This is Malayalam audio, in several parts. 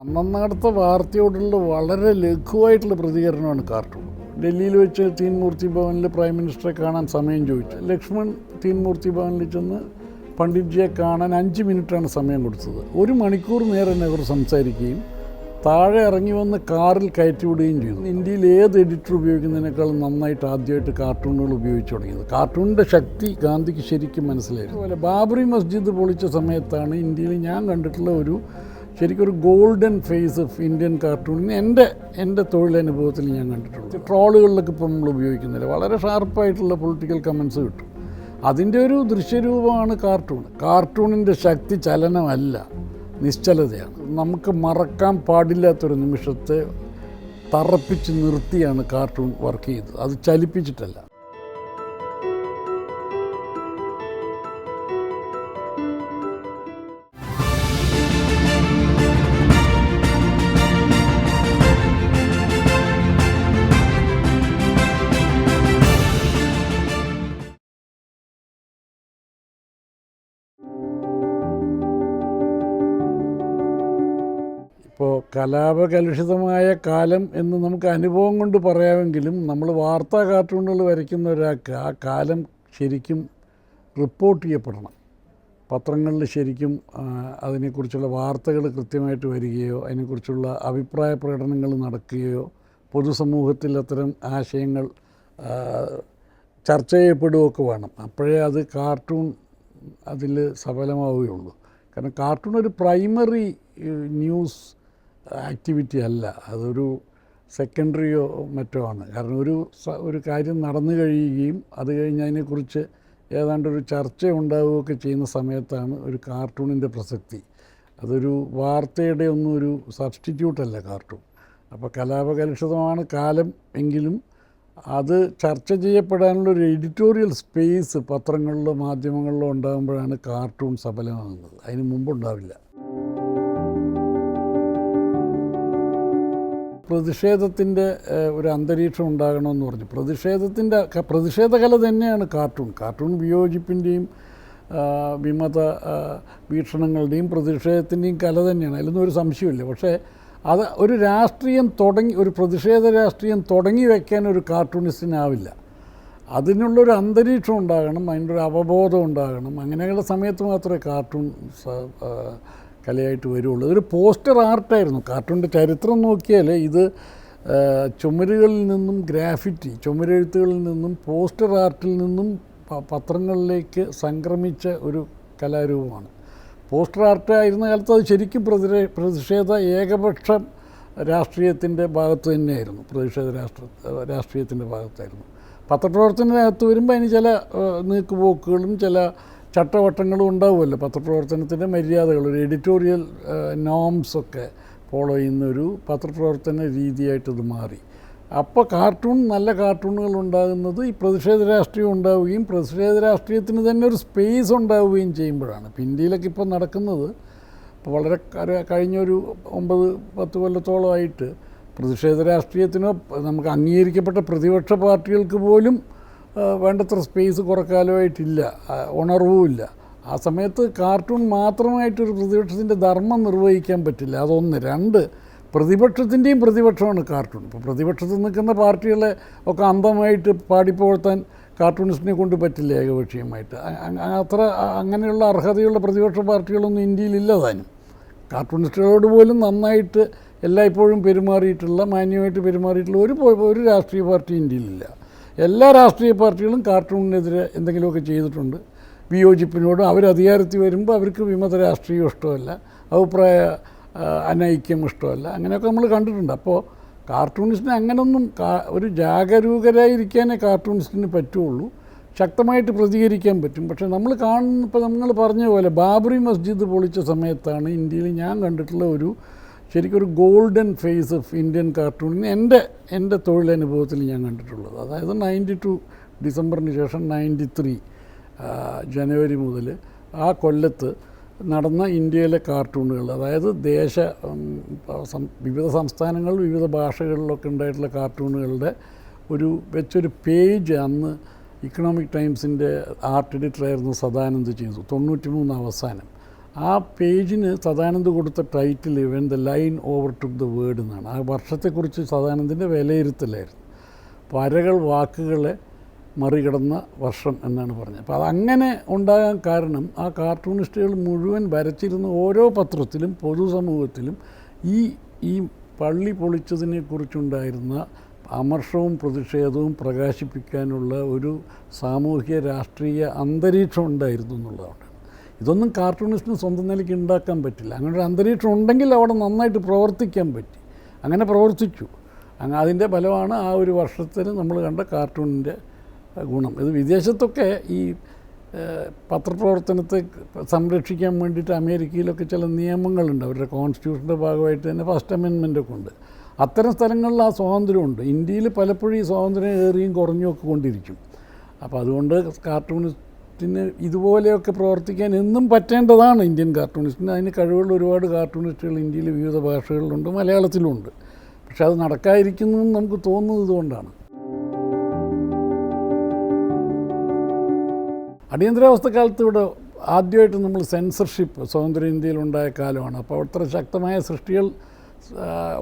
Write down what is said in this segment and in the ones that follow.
അന്നന്നടുത്ത വാർത്തയോടുള്ള വളരെ ലഘുവായിട്ടുള്ള പ്രതികരണമാണ് കാർട്ടൂൺ. ഡൽഹിയിൽ വെച്ച് തീൻമൂർത്തി ഭവനിൽ പ്രൈം മിനിസ്റ്ററെ കാണാൻ സമയം ചോദിച്ചു. ലക്ഷ്മൺ തീൻമൂർത്തി ഭവനിൽ ചെന്ന് പണ്ഡിറ്റ്ജിയെ കാണാൻ 5 മിനിറ്റാണ് സമയം കൊടുത്തത്. 1 മണിക്കൂർ നേരം നെഹ്റു സംസാരിക്കുകയും താഴെ ഇറങ്ങി വന്ന് കാറിൽ കയറ്റി വിടുകയും ചെയ്തു. ഇന്ത്യയിൽ ഏത് എഡിറ്റർ ഉപയോഗിക്കുന്നതിനേക്കാളും നന്നായിട്ട് ആദ്യമായിട്ട് കാർട്ടൂണുകൾ ഉപയോഗിച്ച് തുടങ്ങിയത്. കാർട്ടൂണിൻ്റെ ശക്തി ഗാന്ധിക്ക് ശരിക്കും മനസ്സിലായിരുന്നു. അതുപോലെ ബാബറി മസ്ജിദ് പൊളിച്ച സമയത്താണ് ഇന്ത്യയിൽ ഞാൻ കണ്ടിട്ടുള്ള ശരിക്കൊരു ഗോൾഡൻ ഫേസ് ഓഫ് ഇന്ത്യൻ കാർട്ടൂണിന് എൻ്റെ തൊഴിലനുഭവത്തിൽ ഞാൻ കണ്ടിട്ടുള്ളൂ. ട്രോളുകളിലൊക്കെ ഇപ്പോൾ നമ്മൾ ഉപയോഗിക്കുന്നില്ല, വളരെ ഷാർപ്പായിട്ടുള്ള പൊളിറ്റിക്കൽ കമൻസ് കിട്ടും. അതിൻ്റെ ഒരു ദൃശ്യരൂപമാണ് കാർട്ടൂൺ. കാർട്ടൂണിൻ്റെ ശക്തി ചലനമല്ല, നിശ്ചലതയാണ്. നമുക്ക് മറക്കാൻ പാടില്ലാത്തൊരു നിമിഷത്തെ തറപ്പിച്ച് നിർത്തിയാണ് കാർട്ടൂൺ വർക്ക് ചെയ്തത്, അത് ചലിപ്പിച്ചിട്ടല്ല. ഇപ്പോൾ കലാപകലുഷിതമായ കാലം എന്ന് നമുക്ക് അനുഭവം കൊണ്ട് പറയാമെങ്കിലും നമ്മൾ വാർത്താ കാർട്ടൂണുകൾ വരയ്ക്കുന്ന ഒരാൾക്ക് ആ കാലം ശരിക്കും റിപ്പോർട്ട് ചെയ്യപ്പെടണം. പത്രങ്ങളിൽ ശരിക്കും അതിനെക്കുറിച്ചുള്ള വാർത്തകൾ കൃത്യമായിട്ട് വരികയോ അതിനെക്കുറിച്ചുള്ള അഭിപ്രായ പ്രകടനങ്ങൾ നടക്കുകയോ പൊതുസമൂഹത്തിൽ അത്തരം ആശയങ്ങൾ ചർച്ച ചെയ്യപ്പെടുകയൊക്കെ വേണം. അപ്പോഴേ അത് കാർട്ടൂൺ അതിൽ സഫലമാവുകയുള്ളൂ. കാരണം കാർട്ടൂൺ ഒരു പ്രൈമറി ന്യൂസ് ആക്ടിവിറ്റി അല്ല, അതൊരു സെക്കൻഡറിയോ മറ്റോ ആണ്. കാരണം ഒരു കാര്യം നടന്നു കഴിയുകയും അത് കഴിഞ്ഞ് അതിനെക്കുറിച്ച് ഏതാണ്ടൊരു ചർച്ച ഉണ്ടാവുകയൊക്കെ ചെയ്യുന്ന സമയത്താണ് ഒരു കാർട്ടൂണിൻ്റെ പ്രസക്തി. അതൊരു വാർത്തയുടെ ഒന്നും ഒരു സബ്സ്റ്റിറ്റ്യൂട്ടല്ല കാർട്ടൂൺ. അപ്പോൾ കലാപകലുഷിതമാണ് കാലം എങ്കിലും അത് ചർച്ച ചെയ്യപ്പെടാനുള്ള ഒരു എഡിറ്റോറിയൽ സ്പേസ് പത്രങ്ങളിലോ മാധ്യമങ്ങളിലോ ഉണ്ടാകുമ്പോഴാണ് കാർട്ടൂൺ സഫലമാകുന്നത്, അതിന് മുമ്പുണ്ടാവില്ല. പ്രതിഷേധത്തിൻ്റെ ഒരു അന്തരീക്ഷം ഉണ്ടാകണമെന്ന് പറഞ്ഞു. പ്രതിഷേധകല തന്നെയാണ് കാർട്ടൂൺ. കാർട്ടൂൺ വിയോജിപ്പിൻ്റെയും വിമത വീക്ഷണങ്ങളുടെയും പ്രതിഷേധത്തിൻ്റെയും കല തന്നെയാണ്, അതിലൊന്നും ഒരു സംശയമില്ല. പക്ഷേ അത് ഒരു പ്രതിഷേധ രാഷ്ട്രീയം തുടങ്ങി വയ്ക്കാൻ ഒരു കാർട്ടൂണിസ്റ്റിനാവില്ല. അതിനുള്ളൊരു അന്തരീക്ഷം ഉണ്ടാകണം, അതിൻ്റെ ഒരു അവബോധം ഉണ്ടാകണം. അങ്ങനെയുള്ള സമയത്ത് മാത്രമേ കാർട്ടൂൺ കലയായിട്ട് വരുള്ളൂ. ഇതൊരു പോസ്റ്റർ ആർട്ടായിരുന്നു. കാർട്ടൂണിൻ്റെ ചരിത്രം നോക്കിയാൽ ഇത് ചുമരുകളിൽ നിന്നും ചുമരെഴുത്തുകളിൽ നിന്നും പോസ്റ്റർ ആർട്ടിൽ നിന്നും പത്രങ്ങളിലേക്ക് സംക്രമിച്ച ഒരു കലാരൂപമാണ്. പോസ്റ്റർ ആർട്ട് ആയിരുന്ന കാലത്ത് അത് ശരിക്കും പ്രതിഷേധ ഏകപക്ഷ രാഷ്ട്രീയത്തിൻ്റെ ഭാഗത്ത് തന്നെയായിരുന്നു, രാഷ്ട്രീയത്തിൻ്റെ ഭാഗത്തായിരുന്നു. പത്രപ്രവർത്തനത്തിനകത്ത് വരുമ്പോൾ അതിന് ചില നീക്കുപോക്കുകളും ചില ചട്ടവട്ടങ്ങളും ഉണ്ടാവുമല്ലോ. പത്രപ്രവർത്തനത്തിൻ്റെ മര്യാദകൾ, ഒരു എഡിറ്റോറിയൽ നോംസൊക്കെ ഫോളോ ചെയ്യുന്നൊരു പത്രപ്രവർത്തന രീതിയായിട്ടത് മാറി. അപ്പോൾ നല്ല കാർട്ടൂണുകൾ ഉണ്ടാകുന്നത് ഈ പ്രതിഷേധ രാഷ്ട്രീയം ഉണ്ടാവുകയും പ്രതിഷേധ രാഷ്ട്രീയത്തിന് തന്നെ ഒരു സ്പേസ് ഉണ്ടാവുകയും ചെയ്യുമ്പോഴാണ്. ഇപ്പോൾ ഇന്ത്യയിലൊക്കെ ഇപ്പോൾ നടക്കുന്നത്, ഇപ്പോൾ വളരെ കഴിഞ്ഞൊരു 9-10 കൊല്ലത്തോളമായിട്ട് പ്രതിഷേധ രാഷ്ട്രീയത്തിനോ നമുക്ക് അംഗീകരിക്കപ്പെട്ട പ്രതിപക്ഷ പാർട്ടികൾക്ക് പോലും വേണ്ടത്ര സ്പേസ് കുറക്കാലമായിട്ടില്ല, ഉണർവുമില്ല. ആ സമയത്ത് കാർട്ടൂൺ മാത്രമായിട്ടൊരു പ്രതിപക്ഷത്തിൻ്റെ ധർമ്മം നിർവഹിക്കാൻ പറ്റില്ല. അതൊന്ന്. 2, പ്രതിപക്ഷത്തിൻ്റെയും പ്രതിപക്ഷമാണ് കാർട്ടൂൺ. ഇപ്പോൾ പ്രതിപക്ഷത്ത് നിൽക്കുന്ന പാർട്ടികളെ ഒക്കെ അന്ധമായിട്ട് പാടിപ്പോഴ്ത്താൻ കാർട്ടൂണിസ്റ്റിനെ കൊണ്ട് പറ്റില്ല ഏകപക്ഷീയമായിട്ട്. അങ്ങനെയുള്ള അർഹതയുള്ള പ്രതിപക്ഷ പാർട്ടികളൊന്നും ഇന്ത്യയിലില്ല താനും. കാർട്ടൂണിസ്റ്റുകളോട് പോലും നന്നായിട്ട് എല്ലായ്പ്പോഴും മാന്യമായിട്ട് പെരുമാറിയിട്ടുള്ള ഒരു രാഷ്ട്രീയ പാർട്ടി ഇന്ത്യയിലില്ല. എല്ലാ രാഷ്ട്രീയ പാർട്ടികളും കാർട്ടൂണിനെതിരെ എന്തെങ്കിലുമൊക്കെ ചെയ്തിട്ടുണ്ട്. വിയോജിപ്പിനോട് അധികാരത്തിൽ വരുമ്പോൾ അവർക്ക് വിമത രാഷ്ട്രീയം ഇഷ്ടമല്ല, അഭിപ്രായ അനൈക്യം ഇഷ്ടമല്ല, അങ്ങനെയൊക്കെ നമ്മൾ കണ്ടിട്ടുണ്ട്. അപ്പോൾ കാർട്ടൂണിസ്റ്റിന് അങ്ങനൊന്നും ഒരു ജാഗരൂകരായിരിക്കാനേ കാർട്ടൂണിസ്റ്റിന് പറ്റുള്ളൂ, ശക്തമായിട്ട് പ്രതികരിക്കാൻ പറ്റും. പക്ഷേ ഇപ്പോൾ നമ്മൾ പറഞ്ഞ പോലെ ബാബറി മസ്ജിദ് പൊളിച്ച സമയത്താണ് ഇന്ത്യയിൽ ഞാൻ കണ്ടിട്ടുള്ള ശരിക്കൊരു ഗോൾഡൻ ഫേസ് ഓഫ് ഇന്ത്യൻ കാർട്ടൂണിന് എൻ്റെ തൊഴിലനുഭവത്തിൽ ഞാൻ കണ്ടിട്ടുള്ളത്. അതായത് 92 ഡിസംബറിന് ശേഷം 93 ജനുവരി മുതൽ ആ കൊല്ലത്ത് നടന്ന ഇന്ത്യയിലെ കാർട്ടൂണുകൾ, അതായത് വിവിധ സംസ്ഥാനങ്ങൾ വിവിധ ഭാഷകളിലൊക്കെ ഉണ്ടായിട്ടുള്ള കാർട്ടൂണുകളുടെ വെച്ചൊരു പേജ് അന്ന് ഇക്കണോമിക് ടൈംസിൻ്റെ ആർട്ട് എഡിറ്ററായിരുന്നു സദാനന്ദ് ചെയ്തു. 93 അവസാനം ആ പേജിന് സദാനന്ദ് കൊടുത്ത title when the line over took the word എന്നാണ്. ആ വർഷത്തെക്കുറിച്ച് സദാനന്ദിൻ്റെ വിലയിരുത്തലായിരുന്നു. വരകൾ വാക്കുകളെ മറികടന്ന വർഷം എന്നാണ് പറഞ്ഞത്. അപ്പോൾ അതങ്ങനെ ഉണ്ടാകാൻ കാരണം ആ കാർട്ടൂണിസ്റ്റുകൾ മുഴുവൻ വരച്ചിരുന്ന ഓരോ പത്രത്തിലും പൊതുസമൂഹത്തിലും ഈ പള്ളി പൊളിച്ചതിനെക്കുറിച്ചുണ്ടായിരുന്ന അമർഷവും പ്രതിഷേധവും പ്രകാശിപ്പിക്കാനുള്ള ഒരു സാമൂഹിക രാഷ്ട്രീയ അന്തരീക്ഷം ഉണ്ടായിരുന്നു എന്നുള്ളതാണ്. ഇതൊന്നും കാർട്ടൂണിസ്റ്റിന് സ്വന്തം നിലയ്ക്ക് ഉണ്ടാക്കാൻ പറ്റില്ല. അങ്ങനെ ഒരു അന്തരീക്ഷം ഉണ്ടെങ്കിൽ അവിടെ നന്നായിട്ട് പ്രവർത്തിക്കാൻ പറ്റി. അങ്ങനെ പ്രവർത്തിച്ചു. അതിൻ്റെ ഫലമാണ് ആ ഒരു വർഷത്തിന് നമ്മൾ കണ്ട കാർട്ടൂണിൻ്റെ ഗുണം. ഇത് വിദേശത്തൊക്കെ ഈ പത്രപ്രവർത്തനത്തെ സംരക്ഷിക്കാൻ വേണ്ടിയിട്ട് അമേരിക്കയിലൊക്കെ ചില നിയമങ്ങളുണ്ട്. അവരുടെ കോൺസ്റ്റിറ്റ്യൂഷൻ്റെ ഭാഗമായിട്ട് തന്നെ ഫസ്റ്റ് അമെൻമെൻറ്റൊക്കെ ഉണ്ട്. അത്തരം സ്ഥലങ്ങളിൽ ആ സ്വാതന്ത്ര്യമുണ്ട്. ഇന്ത്യയിൽ പലപ്പോഴും ഈ സ്വാതന്ത്ര്യം ഏറിയും കുറഞ്ഞും ഒക്കെ കൊണ്ടിരിക്കും. അപ്പോൾ അതുകൊണ്ട് കാർട്ടൂണിസ്റ്റിന് ഇതുപോലെയൊക്കെ പ്രവർത്തിക്കാൻ എന്നും പറ്റേണ്ടതാണ് ഇന്ത്യൻ കാർട്ടൂണിസ്റ്റിന്. അതിന് കഴിവുള്ള ഒരുപാട് കാർട്ടൂണിസ്റ്റുകൾ ഇന്ത്യയിൽ വിവിധ ഭാഷകളിലുണ്ട്, മലയാളത്തിലുമുണ്ട്. പക്ഷെ അത് നടക്കാതിരിക്കുന്നു എന്ന് നമുക്ക് തോന്നുന്നത് ഇതുകൊണ്ടാണ്. അടിയന്തരാവസ്ഥ കാലത്ത് ഇവിടെ ആദ്യമായിട്ട് നമ്മൾ സെൻസർഷിപ്പ് സ്വതന്ത്ര ഇന്ത്യയിലുണ്ടായ കാലമാണ്. അപ്പോൾ അത്ര ശക്തമായ സൃഷ്ടികൾ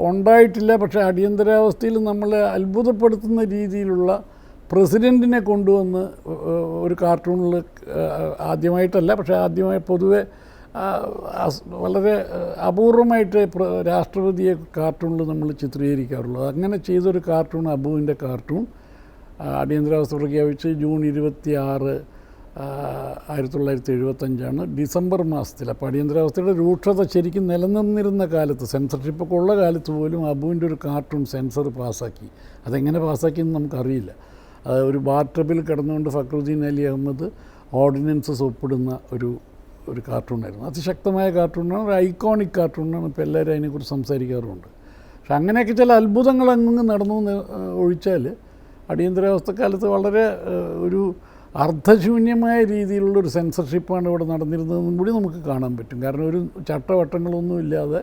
ഉണ്ടായിട്ടില്ല. പക്ഷേ അടിയന്തരാവസ്ഥയിൽ നമ്മളെ അത്ഭുതപ്പെടുത്തുന്ന രീതിയിലുള്ള പ്രസിഡൻറ്റിനെ കൊണ്ടുവന്ന് ഒരു കാർട്ടൂണിൽ ആദ്യമായിട്ടല്ല, പക്ഷേ ആദ്യമായി പൊതുവെ വളരെ അപൂർവമായിട്ട് രാഷ്ട്രപതിയെ കാർട്ടൂണിൽ നമ്മൾ ചിത്രീകരിക്കാറുള്ളൂ. അങ്ങനെ ചെയ്തൊരു കാർട്ടൂൺ അബുവിൻ്റെ കാർട്ടൂൺ അടിയന്തരാവസ്ഥ പ്രഖ്യാപിച്ച് ജൂൺ 26, 1975 ഡിസംബർ മാസത്തിൽ. അപ്പോൾ അടിയന്തരാവസ്ഥയുടെ രൂക്ഷത ശരിക്കും നിലനിന്നിരുന്ന കാലത്ത്, സെൻസർഷിപ്പൊക്കെ ഉള്ള കാലത്ത് പോലും അബുവിൻ്റെ ഒരു കാർട്ടൂൺ സെൻസർ പാസ്സാക്കി. അതെങ്ങനെ പാസ്സാക്കിയെന്ന് നമുക്കറിയില്ല. അത് ഒരു ബാർട്ടബിൽ കിടന്നുകൊണ്ട് ഫക്രുദ്ദീൻ അലി അഹമ്മദ് ഓർഡിനൻസസ് ഒപ്പിടുന്ന ഒരു കാർട്ടൂണായിരുന്നു. അതിശക്തമായ കാർട്ടൂണാണ്, ഒരു ഐക്കോണിക് കാർട്ടൂണാണ്. ഇപ്പോൾ എല്ലാവരും അതിനെക്കുറിച്ച് സംസാരിക്കാറുമുണ്ട്. പക്ഷെ അങ്ങനെയൊക്കെ ചില അത്ഭുതങ്ങൾ അങ്ങ് നടന്നു ഒഴിച്ചാൽ അടിയന്തരാവസ്ഥ കാലത്ത് വളരെ ഒരു അർദ്ധശൂന്യമായ രീതിയിലുള്ളൊരു സെൻസർഷിപ്പാണ് ഇവിടെ നടന്നിരുന്നതെന്നും കൂടി നമുക്ക് കാണാൻ പറ്റും. കാരണം ഒരു ചട്ടവട്ടങ്ങളൊന്നുമില്ലാതെ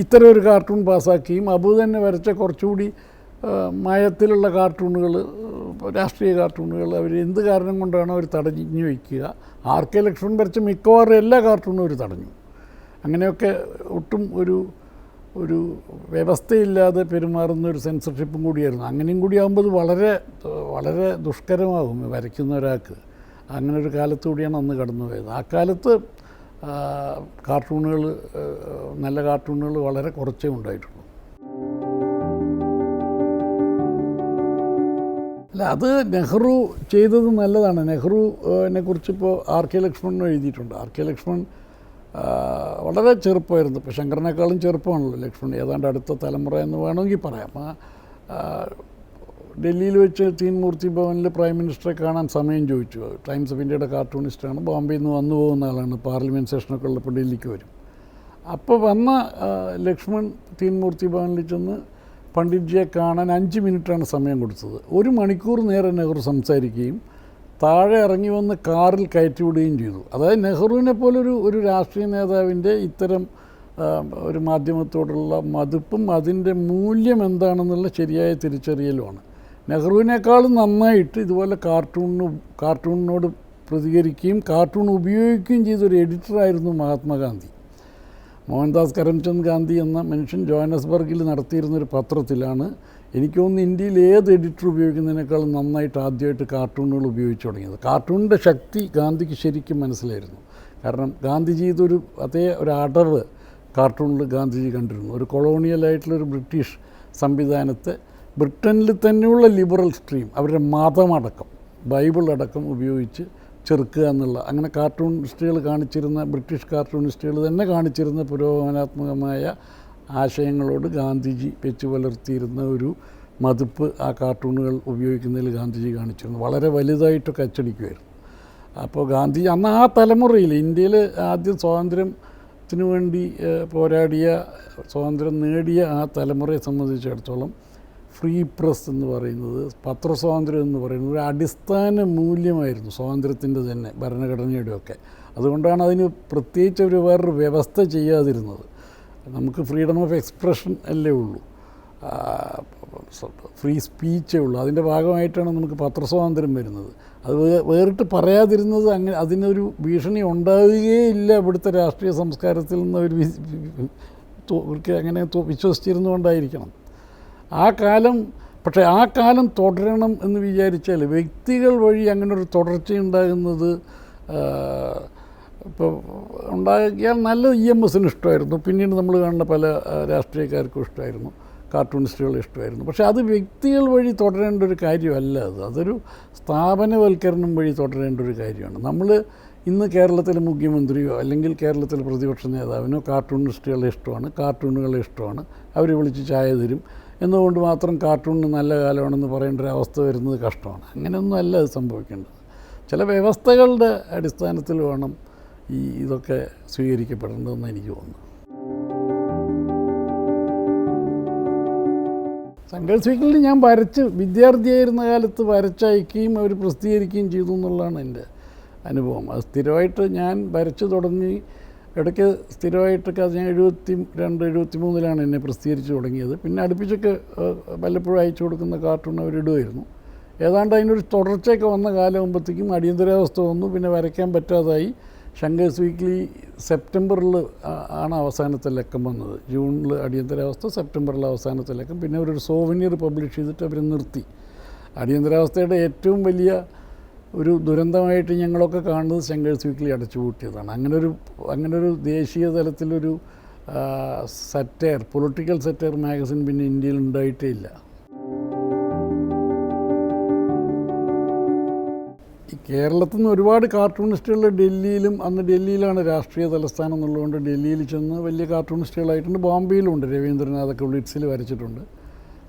ഇത്തരം ഒരു കാർട്ടൂൺ പാസ്സാക്കിയും അബു തന്നെ വരച്ച കുറച്ചുകൂടി മയത്തിലുള്ള കാർട്ടൂണുകൾ, രാഷ്ട്രീയ കാർട്ടൂണുകൾ അവർ എന്ത് കാരണം കൊണ്ടാണ് അവർ തടഞ്ഞു വയ്ക്കുക. ആർ.കെ. ലക്ഷ്മൺ വരച്ച മിക്കവാറും എല്ലാ കാർട്ടൂണും അവർ തടഞ്ഞു. അങ്ങനെയൊക്കെ ഒട്ടും ഒരു വ്യവസ്ഥയില്ലാതെ പെരുമാറുന്ന ഒരു സെൻസർഷിപ്പും കൂടിയായിരുന്നു. അങ്ങനെയും കൂടി ആകുമ്പോൾ വളരെ വളരെ ദുഷ്കരമാകും വരയ്ക്കുന്ന ഒരാൾക്ക്. അങ്ങനെ ഒരു കാലത്തുകൂടിയാണ് അന്ന് കടന്നുപോയത്. ആ കാലത്ത് കാർട്ടൂണുകൾ, നല്ല കാർട്ടൂണുകൾ വളരെ കുറച്ചേ ഉണ്ടായിട്ടുള്ളൂ. അല്ല, അത് നെഹ്റു ചെയ്തത് നല്ലതാണ്. നെഹ്റുവിനെ കുറിച്ചിപ്പോൾ ആർ.കെ. ലക്ഷ്മൺ എഴുതിയിട്ടുണ്ട്. ആർ.കെ. ലക്ഷ്മൺ വളരെ ചെറുപ്പമായിരുന്നു. ഇപ്പോൾ ശങ്കറിനേക്കാളും ചെറുപ്പമാണല്ലോ ലക്ഷ്മൺ, ഏതാണ്ട് അടുത്ത തലമുറ എന്ന് വേണമെങ്കിൽ പറയാം. ഡൽഹിയിൽ വെച്ച് തീൻമൂർത്തി ഭവനിൽ പ്രൈം മിനിസ്റ്ററെ കാണാൻ സമയം ചോദിച്ചു. ടൈംസ് ഓഫ് ഇന്ത്യയുടെ കാർട്ടൂണിസ്റ്റാണ്, ബോംബെയിൽ നിന്ന് വന്നു പോകുന്ന ആളാണ്. പാർലമെൻറ്റ് സെഷനൊക്കെ ഉള്ളപ്പോൾ ഡൽഹിക്ക് വരും. അപ്പോൾ വന്ന ലക്ഷ്മൺ തീൻമൂർത്തി ഭവനിൽ ചെന്ന് പണ്ഡിറ്റ്ജിയെ കാണാൻ 5 മിനിറ്റാണ് സമയം കൊടുത്തത്. 1 മണിക്കൂർ നേരം നെഹ്റു സംസാരിക്കുകയും താഴെ ഇറങ്ങി വന്ന് കാറിൽ കയറ്റിവിടുകയും ചെയ്തു. അതായത് നെഹ്റുവിനെ പോലൊരു രാഷ്ട്രീയ നേതാവിൻ്റെ ഇത്തരം ഒരു മാധ്യമത്തോടുള്ള മതിപ്പും അതിൻ്റെ മൂല്യം എന്താണെന്നുള്ള ശരിയായ തിരിച്ചറിയലുമാണ്. നെഹ്റുവിനേക്കാളും നന്നായിട്ട് ഇതുപോലെ കാർട്ടൂണിനോട് പ്രതികരിക്കുകയും കാർട്ടൂൺ ഉപയോഗിക്കുകയും ചെയ്തൊരു എഡിറ്ററായിരുന്നു മഹാത്മാഗാന്ധി. മോഹൻദാസ് കരംചന്ദ് ഗാന്ധി എന്ന മനുഷ്യൻ ജോഹന്നസ്ബർഗിൽ നടത്തിയിരുന്നൊരു പത്രത്തിലാണ് എനിക്ക് തോന്നുന്നു ഇന്ത്യയിൽ ഏത് എഡിറ്റർ ഉപയോഗിക്കുന്നതിനേക്കാളും നന്നായിട്ട് ആദ്യമായിട്ട് കാർട്ടൂണുകൾ ഉപയോഗിച്ച് തുടങ്ങിയത്. കാർട്ടൂണിൻ്റെ ശക്തി ഗാന്ധിക്ക് ശരിക്കും മനസ്സിലായിരുന്നു. കാരണം ഗാന്ധിജി അതേ ഒരു അടവ് കാർട്ടൂണിൽ ഗാന്ധിജി കണ്ടിരുന്നു. ഒരു കൊളോണിയലായിട്ടുള്ളൊരു ബ്രിട്ടീഷ് സംവിധാനത്തെ ബ്രിട്ടനിൽ തന്നെയുള്ള ലിബറൽ സ്ട്രീം, അവരുടെ മതമടക്കം, ബൈബിൾ അടക്കം ഉപയോഗിച്ച് ചെറുക്കുക എന്നുള്ള, അങ്ങനെ കാർട്ടൂണിസ്റ്റുകൾ കാണിച്ചിരുന്ന, ബ്രിട്ടീഷ് കാർട്ടൂണിസ്റ്റുകൾ തന്നെ കാണിച്ചിരുന്ന പുരോഗമനാത്മകമായ ആശയങ്ങളോട് ഗാന്ധിജി വെച്ച് പുലർത്തിയിരുന്ന ഒരു മതിപ്പ് ആ കാർട്ടൂണുകൾ ഉപയോഗിക്കുന്നതിൽ ഗാന്ധിജി കാണിച്ചിരുന്നു. വളരെ വലുതായിട്ടൊക്കെ അച്ചടിക്കുമായിരുന്നു. അപ്പോൾ ഗാന്ധിജി അന്ന് ആ തലമുറയിൽ, ഇന്ത്യയിൽ ആദ്യം സ്വാതന്ത്ര്യത്തിന് വേണ്ടി പോരാടിയ, സ്വാതന്ത്ര്യം നേടിയ ആ തലമുറയെ സംബന്ധിച്ചിടത്തോളം ഫ്രീ പ്രസ് എന്ന് പറയുന്നത്, പത്രസ്വാതന്ത്ര്യം എന്ന് പറയുന്നത് ഒരു അടിസ്ഥാന മൂല്യമായിരുന്നു സ്വാതന്ത്ര്യത്തിൻ്റെ തന്നെ, ഭരണഘടനയുടെയൊക്കെ. അതുകൊണ്ടാണ് അതിന് പ്രത്യേകിച്ച് വേറൊരു വ്യവസ്ഥ ചെയ്യാതിരുന്നത്. നമുക്ക് ഫ്രീഡം ഓഫ് എക്സ്പ്രഷൻ അല്ലേ ഉള്ളൂ. ഫ്രീ സ്പീച്ചേ ഉള്ളൂ. അതിൻ്റെ ഭാഗമായിട്ടാണ് നമുക്ക് പത്രസ്വാതന്ത്ര്യം വരുന്നത്. അത് വേറിട്ട് പറയാതിരുന്നത് അങ്ങനെ അതിനൊരു ഭീഷണി ഉണ്ടാവുകയില്ല ഇവിടുത്തെ രാഷ്ട്രീയ സംസ്കാരത്തിൽ നിന്ന് അവർക്ക് അങ്ങനെ വിശ്വസിച്ചിരുന്നുകൊണ്ടായിരിക്കണം. ആ കാലം പക്ഷേ ആ കാലം തുടരണം എന്ന് വിചാരിച്ചാൽ വ്യക്തികൾ വഴി അങ്ങനെ ഒരു തുടർച്ചയുണ്ടാകുന്നത് ഇപ്പോൾ ഉണ്ടാക്കിയാൽ നല്ല EMSന് ഇഷ്ടമായിരുന്നു. പിന്നീട് നമ്മൾ കാണുന്ന പല രാഷ്ട്രീയക്കാർക്കും ഇഷ്ടമായിരുന്നു, കാർട്ടൂണിസ്റ്റുകളെ ഇഷ്ടമായിരുന്നു. പക്ഷേ അത് വ്യക്തികൾ വഴി തുടരേണ്ട ഒരു കാര്യമല്ല. അതൊരു സ്ഥാപനവൽക്കരണം വഴി തുടരേണ്ട ഒരു കാര്യമാണ്. നമ്മൾ ഇന്ന് കേരളത്തിലെ മുഖ്യമന്ത്രിയോ അല്ലെങ്കിൽ കേരളത്തിലെ പ്രതിപക്ഷ നേതാവിനോ കാർട്ടൂണിസ്റ്റുകളെ ഇഷ്ടമാണ്, കാർട്ടൂണുകളെ ഇഷ്ടമാണ്, അവർ വിളിച്ച് ചായ തരും എന്നുകൊണ്ട് മാത്രം കാർട്ടൂണിന് നല്ല കാലമാണെന്ന് പറയേണ്ട ഒരു അവസ്ഥ വരുന്നത് കഷ്ടമാണ്. അങ്ങനെയൊന്നും അല്ല അത് സംഭവിക്കേണ്ടത്. ചില വ്യവസ്ഥകളുടെ അടിസ്ഥാനത്തിൽ വേണം ഇതൊക്കെ സ്വീകരിക്കപ്പെടേണ്ടതെന്ന് എനിക്ക് തോന്നുന്നു. സംഘർഷ് വീക്കിൽ ഞാൻ വിദ്യാർത്ഥിയായിരുന്ന കാലത്ത് വരച്ചയക്കുകയും അവർ പ്രസിദ്ധീകരിക്കുകയും ചെയ്തു എന്നുള്ളതാണ് എൻ്റെ അനുഭവം. അത് സ്ഥിരമായിട്ട് ഞാൻ വരച്ചു തുടങ്ങി. ഇടയ്ക്ക് സ്ഥിരമായിട്ടൊക്കെ അത് ഞാൻ 72-73 എന്നെ പ്രസിദ്ധീകരിച്ച് തുടങ്ങിയത്. പിന്നെ അടുപ്പിച്ചൊക്കെ വല്ലപ്പോഴും അയച്ചു കൊടുക്കുന്ന കാർട്ടൂൺ അവരിടുമായിരുന്നു. ഏതാണ്ട് അതിനൊരു തുടർച്ചയൊക്കെ വന്ന കാലമാകുമ്പോഴത്തേക്കും അടിയന്തരാവസ്ഥ വന്നു. പിന്നെ വരയ്ക്കാൻ പറ്റാതായി. ശങ്കേഴ്സ് വീക്ക്ലി സെപ്റ്റംബറിൽ ആണ് അവസാനത്തെ ലക്കം വന്നത്. ജൂണിൽ അടിയന്തരാവസ്ഥ, സെപ്റ്റംബറിൽ അവസാനത്തെ ലക്കം. പിന്നെ അവരൊരു സോവനിയർ പബ്ലിഷ് ചെയ്തിട്ട് അവർ നിർത്തി. അടിയന്തരാവസ്ഥയുടെ ഏറ്റവും വലിയ ഒരു ദുരന്തമായിട്ട് ഞങ്ങളൊക്കെ കാണുന്നത് ശങ്കേഴ്സ് വീക്ക്ലി അടച്ചുപൂട്ടിയതാണ്. അങ്ങനൊരു ദേശീയ തലത്തിലൊരു പൊളിറ്റിക്കൽ സറ്റയർ മാഗസിൻ പിന്നെ ഇന്ത്യയിൽ ഉണ്ടായിട്ടേ ഇല്ല. ഈ കേരളത്തിൽ നിന്ന് ഒരുപാട് കാർട്ടൂണിസ്റ്റുകൾ അന്ന് ഡൽഹിയിലാണ് രാഷ്ട്രീയ തലസ്ഥാനം എന്നുള്ളതുകൊണ്ട് ഡൽഹിയിൽ ചെന്ന് വലിയ കാർട്ടൂണിസ്റ്റുകളായിട്ടുണ്ട്. ബോംബെയിലുണ്ട്. രവീന്ദ്രനാഥൊക്കെ ലിഡ്സിൽ വരച്ചിട്ടുണ്ട്.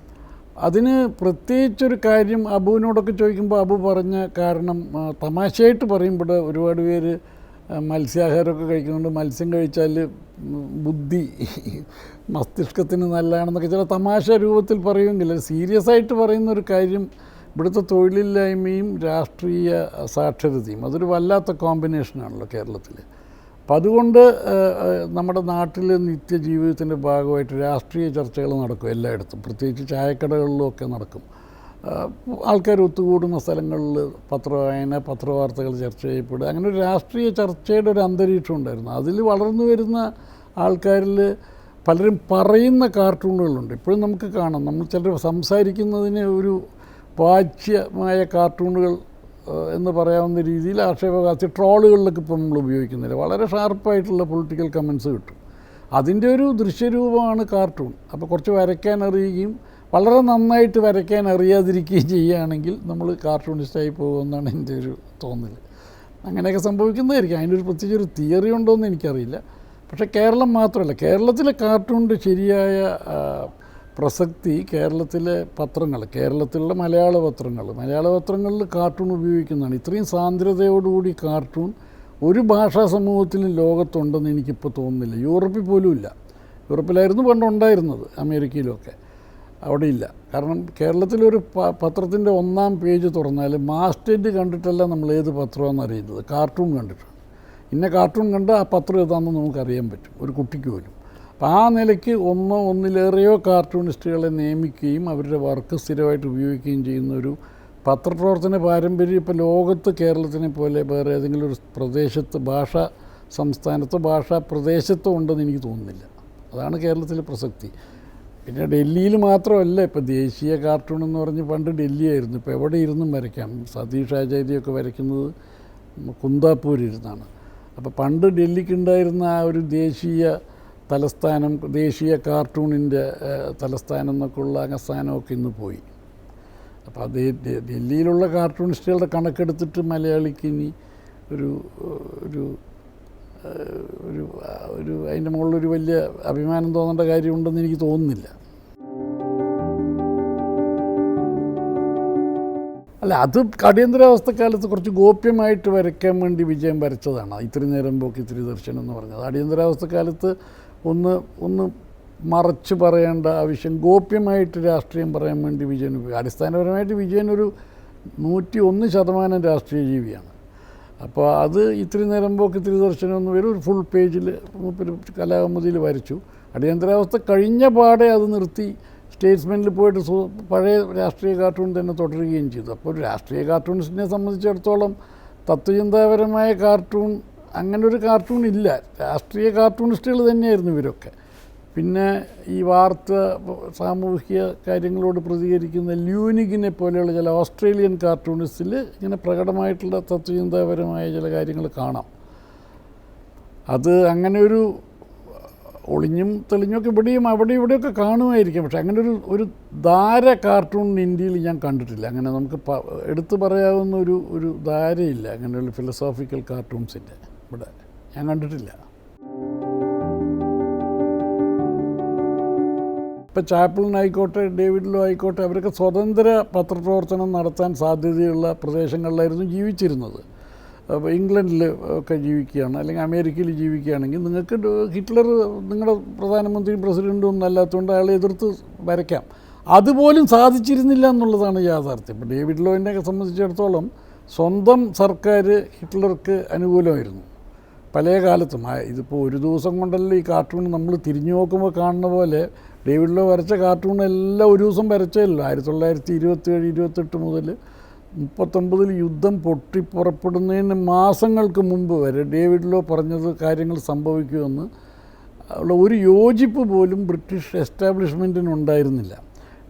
അതിന് പ്രത്യേകിച്ചൊരു കാര്യം അബുവിനോടൊക്കെ ചോദിക്കുമ്പോൾ അബു പറഞ്ഞ കാരണം തമാശയായിട്ട് പറയുമ്പോൾ ഒരുപാട് പേര് മത്സ്യാഹാരമൊക്കെ കഴിക്കുന്നുണ്ട്, മത്സ്യം കഴിച്ചാൽ ബുദ്ധി മസ്തിഷ്കത്തിന് നല്ലതാണെന്നൊക്കെ ചില തമാശ രൂപത്തിൽ പറയുമെങ്കിൽ സീരിയസ് ആയിട്ട് പറയുന്നൊരു കാര്യം ഇവിടുത്തെ തൊഴിലില്ലായ്മയും രാഷ്ട്രീയ സാക്ഷരതയും അതൊരു വല്ലാത്ത കോമ്പിനേഷനാണല്ലോ കേരളത്തിൽ. അപ്പം അതുകൊണ്ട് നമ്മുടെ നാട്ടിൽ നിത്യജീവിതത്തിൻ്റെ ഭാഗമായിട്ട് രാഷ്ട്രീയ ചർച്ചകൾ നടക്കും എല്ലായിടത്തും, പ്രത്യേകിച്ച് ചായക്കടകളിലുമൊക്കെ നടക്കും. ആൾക്കാർ ഒത്തുകൂടുന്ന സ്ഥലങ്ങളിൽ പത്രവായന, പത്രവാർത്തകൾ ചർച്ച ചെയ്യപ്പെടുക, അങ്ങനെ ഒരു രാഷ്ട്രീയ ചർച്ചയുടെ ഒരു അന്തരീക്ഷം ഉണ്ടായിരുന്നു. അതിൽ വളർന്നു വരുന്ന ആൾക്കാരിൽ പലരും പറയുന്ന കാർട്ടൂണുകളുണ്ട്. ഇപ്പോഴും നമുക്ക് കാണാം. നമ്മൾ ചിലർ സംസാരിക്കുന്നതിന് ഒരു വാച്യമായ കാർട്ടൂണുകൾ എന്ന് പറയാവുന്ന രീതിയിൽ ആക്ഷേപഹാസ്യ ട്രോളുകളിലൊക്കെ ഇപ്പോൾ നമ്മൾ ഉപയോഗിക്കുന്നില്ല. വളരെ ഷാർപ്പായിട്ടുള്ള പൊളിറ്റിക്കൽ കമൻസ് കിട്ടും. അതിൻ്റെ ഒരു ദൃശ്യരൂപമാണ് കാർട്ടൂൺ. അപ്പോൾ കുറച്ച് വരയ്ക്കാൻ അറിയുകയും വളരെ നന്നായിട്ട് വരയ്ക്കാൻ അറിയാതിരിക്കുകയും ചെയ്യുകയാണെങ്കിൽ നമ്മൾ കാർട്ടൂണിസ്റ്റായി പോകുമെന്നാണ് എൻ്റെ ഒരു തോന്നൽ. അങ്ങനെയൊക്കെ സംഭവിക്കുന്നതായിരിക്കും. അതിൻ്റെ ഒരു പ്രത്യേകിച്ചൊരു തിയറി ഉണ്ടോ എന്ന് എനിക്കറിയില്ല. പക്ഷേ കേരളം മാത്രമല്ല, കേരളത്തിലെ കാർട്ടൂണിൻ്റെ ശരിയായ പ്രസക്തി കേരളത്തിലെ പത്രങ്ങൾ, കേരളത്തിലുള്ള മലയാള പത്രങ്ങളിൽ കാർട്ടൂൺ ഉപയോഗിക്കുന്നതാണ്. ഇത്രയും സാന്ദ്രതയോടുകൂടി കാർട്ടൂൺ ഒരു ഭാഷാ സമൂഹത്തിലും ലോകത്തുണ്ടെന്ന് എനിക്കിപ്പോൾ തോന്നുന്നില്ല. യൂറോപ്പിൽ പോലും ഇല്ല. യൂറോപ്പിലായിരുന്നു പണ്ടുണ്ടായിരുന്നത്, അമേരിക്കയിലൊക്കെ. അവിടെ ഇല്ല. കാരണം കേരളത്തിലൊരു പത്രത്തിൻ്റെ 1-ാം പേജ് തുറന്നാൽ മാസ്റ്റേഡ് കണ്ടിട്ടല്ല നമ്മൾ ഏത് പത്രമാണെന്ന് അറിയുന്നത്, കാർട്ടൂൺ കണ്ടിട്ടാണ്. ഇന്ന കാർട്ടൂൺ കണ്ട് ആ പത്രം ഏതാണെന്ന് നമുക്കറിയാൻ പറ്റും, ഒരു കുട്ടിക്ക് പോലും. അപ്പോൾ ആ നിലയ്ക്ക് ഒന്നിലേറെയോ കാർട്ടൂണിസ്റ്റുകളെ നിയമിക്കുകയും അവരുടെ വർക്ക് സ്ഥിരമായിട്ട് ഉപയോഗിക്കുകയും ചെയ്യുന്ന ഒരു പത്രപ്രവർത്തന പാരമ്പര്യം ഇപ്പോൾ ലോകത്ത് കേരളത്തിനെ പോലെ വേറെ ഏതെങ്കിലും ഒരു പ്രദേശത്ത്, സംസ്ഥാനത്തോ ഭാഷാ പ്രദേശത്തോ ഉണ്ടെന്ന് എനിക്ക് തോന്നുന്നില്ല. അതാണ് കേരളത്തിലെ പ്രസക്തി. പിന്നെ ഡൽഹിയിൽ മാത്രമല്ല, ഇപ്പോൾ ദേശീയ കാർട്ടൂൺ എന്ന് പറഞ്ഞ് പണ്ട് ഡൽഹി ആയിരുന്നു. ഇപ്പോൾ എവിടെ ഇരുന്നും വരയ്ക്കാം. സതീഷ് ആചാര്യയൊക്കെ വരയ്ക്കുന്നത് കുന്താപ്പൂരിരുന്നാണ്. അപ്പോൾ പണ്ട് ഡൽഹിക്കുണ്ടായിരുന്ന ആ ഒരു ദേശീയ തലസ്ഥാനം, ദേശീയ കാർട്ടൂണിൻ്റെ തലസ്ഥാനം എന്നൊക്കെയുള്ള സ്ഥാനമൊക്കെ ഇന്ന് പോയി. അപ്പോൾ അത് ഡൽഹിയിലുള്ള കാർട്ടൂണിസ്റ്റുകളുടെ കണക്കെടുത്തിട്ട് മലയാളിക്ക് ഇനി ഒരു ഒരു ഒരു അതിൻ്റെ മുകളിലൊരു വലിയ അഭിമാനം തോന്നേണ്ട കാര്യമുണ്ടെന്ന് എനിക്ക് തോന്നുന്നില്ല. അല്ല, അത് അടിയന്തരാവസ്ഥക്കാലത്ത് കുറച്ച് ഗോപ്യമായിട്ട് വരയ്ക്കാൻ വേണ്ടി വിജയം വരച്ചതാണ്. ഇത്തിരി നേരം പോക്ക് ഇത്തിരി ദർശനം എന്ന് പറഞ്ഞത് അടിയന്തരാവസ്ഥക്കാലത്ത് ഒന്ന് മറച്ച് പറയേണ്ട ആവശ്യം, ഗോപ്യമായിട്ട് രാഷ്ട്രീയം പറയാൻ വേണ്ടി വിജയൻ ഉപയോഗിക്കും. അടിസ്ഥാനപരമായിട്ട് വിജയൻ ഒരു 101% രാഷ്ട്രീയ ജീവിയാണ്. അപ്പോൾ അത് ഇത്തിരി നേരം പോക്ക് ഇത്തിരി ദർശനം എന്ന് വരും, ഒരു ഫുൾ പേജിൽ കലാകൗമുദിയിൽ വരച്ചു. അടിയന്തരാവസ്ഥ കഴിഞ്ഞ പാടെ അത് നിർത്തി സ്റ്റേറ്റ്സ്മെൻറ്റിൽ പോയിട്ട് പഴയ രാഷ്ട്രീയ കാർട്ടൂൺ തന്നെ തുടരുകയും ചെയ്തു. അപ്പോൾ ഒരു രാഷ്ട്രീയ കാർട്ടൂണിസ്റ്റിനെ സംബന്ധിച്ചിടത്തോളം തത്വചിന്താപരമായ കാർട്ടൂൺ, അങ്ങനൊരു കാർട്ടൂൺ ഇല്ല. രാഷ്ട്രീയ കാർട്ടൂണിസ്റ്റുകൾ തന്നെയായിരുന്നു ഇവരൊക്കെ. പിന്നെ ഈ വാർത്ത, സാമൂഹിക കാര്യങ്ങളോട് പ്രതികരിക്കുന്ന ല്യൂനിഗിനെ പോലെയുള്ള ചില ഓസ്ട്രേലിയൻ കാർട്ടൂണിസ്റ്റിൽ ഇങ്ങനെ പ്രകടമായിട്ടുള്ള തത്വചിന്താപരമായ ചില കാര്യങ്ങൾ കാണാം. അത് അങ്ങനെ ഒരു ഒളിഞ്ഞും തെളിഞ്ഞൊക്കെ അവിടെ ഇവിടെയൊക്കെ കാണുമായിരിക്കും. പക്ഷെ അങ്ങനെ ഒരു ധാര കാർട്ടൂൺ ഇന്ത്യയിൽ ഞാൻ കണ്ടിട്ടില്ല. അങ്ങനെ നമുക്ക് എടുത്തു പറയാവുന്ന ഒരു ധാരയില്ല അങ്ങനെയുള്ള ഫിലോസോഫിക്കൽ കാർട്ടൂൺസിൻ്റെ ഇവിടെ ഞാൻ കണ്ടിട്ടില്ല. ഇപ്പോൾ ചാപ്ലിനായിക്കോട്ടെ, ഡേവിഡ് ലോ ആയിക്കോട്ടെ, അവരൊക്കെ സ്വതന്ത്ര പത്രപ്രവർത്തനം നടത്താൻ സാധ്യതയുള്ള പ്രദേശങ്ങളിലായിരുന്നു ജീവിച്ചിരുന്നത്. അപ്പോൾ ഇംഗ്ലണ്ടിൽ ഒക്കെ ജീവിക്കുകയാണ്, അല്ലെങ്കിൽ അമേരിക്കയിൽ ജീവിക്കുകയാണെങ്കിൽ നിങ്ങൾക്ക് ഹിറ്റ്ലർ നിങ്ങളുടെ പ്രധാനമന്ത്രിയും പ്രസിഡൻറ്റും ഒന്നും അല്ലാത്തതുകൊണ്ട് അയാളെ എതിർത്ത് വരയ്ക്കാം. അതുപോലും സാധിച്ചിരുന്നില്ല എന്നുള്ളതാണ് യാഥാർത്ഥ്യം. ഇപ്പോൾ ഡേവിഡ് ലോയിനെയൊക്കെ സംബന്ധിച്ചിടത്തോളം സ്വന്തം സർക്കാർ ഹിറ്റ്ലർക്ക് അനുകൂലമായിരുന്നു പല കാലത്തും. ഇതിപ്പോൾ ഒരു ദിവസം കൊണ്ടല്ല ഈ കാർട്ടൂൺ നമ്മൾ തിരിഞ്ഞു നോക്കുമ്പോൾ കാണുന്ന പോലെ ഡേവിഡ് ലോ വരച്ച കാർട്ടൂണെല്ലാം ഒരു ദിവസം വരച്ചല്ലോ. 1927-28 മുതൽ 39 യുദ്ധം പൊട്ടിപ്പുറപ്പെടുന്നതിന് മാസങ്ങൾക്ക് മുമ്പ് വരെ ഡേവിഡ് ലോ പറഞ്ഞത് കാര്യങ്ങൾ സംഭവിക്കുമെന്ന് ഉള്ള ഒരു യോജിപ്പ് പോലും ബ്രിട്ടീഷ് എസ്റ്റാബ്ലിഷ്മെൻറ്റിനുണ്ടായിരുന്നില്ല.